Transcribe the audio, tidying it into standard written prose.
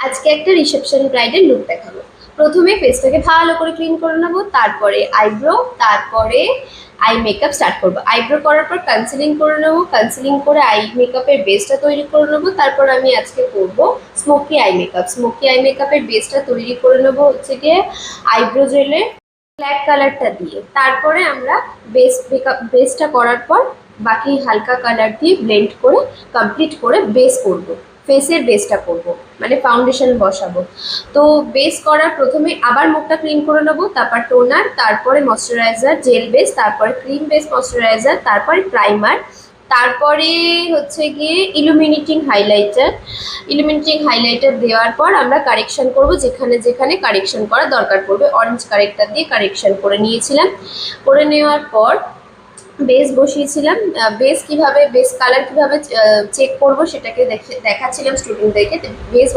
আজকে একটা reception ব্রাইডের look দেখাবো। প্রথমে ফেসটাকে ভালো করে ক্লিন করে নেবো, তারপরে আইব্রো, তারপরে আই মেকআপ স্টার্ট করবো। আইব্রো করার পর কনসিলিং করে নেবো, কনসিলিং করে আই মেকআপের বেসটা তৈরি করে নেবো। তারপর আমি আজকে করবো smoky eye makeup. Smoky I মেকআপের বেসটা তৈরি করে নেবো হচ্ছে গিয়ে আইব্রো জেলে ব্ল্যাক কালারটা দিয়ে। তারপরে আমরা বেসটা করার পর বাকি হালকা কালার দিয়ে ব্লেন্ড করে কমপ্লিট করে বেস করব, ফেসের বেসটা করব, মানে ফাউন্ডেশন বসাবো। তো বেস করার প্রথমে আবার মুখটা ক্লিন করে নেবো, তারপর টোনার, তারপরে ময়শ্চারাইজার, জেল বেস, তারপরে ক্রিম বেস ময়শ্চারাইজার, তারপরে প্রাইমার, তারপরে হচ্ছে গিয়ে ইলুমিনেটিং হাইলাইটার দেওয়ার পর আমরা কারেকশন করব, যেখানে যেখানে কারেকশন করা দরকার পড়বে। অরেঞ্জ কারেক্টার দিয়ে কারেকশন করে নিয়েছিলাম। করে নেওয়ার পর বেস বসিয়েছিলাম। বেস কালার কিভাবে চেক করব সেটাকে দেখাচ্ছিলাম স্টুডেন্টদেরকে। বেস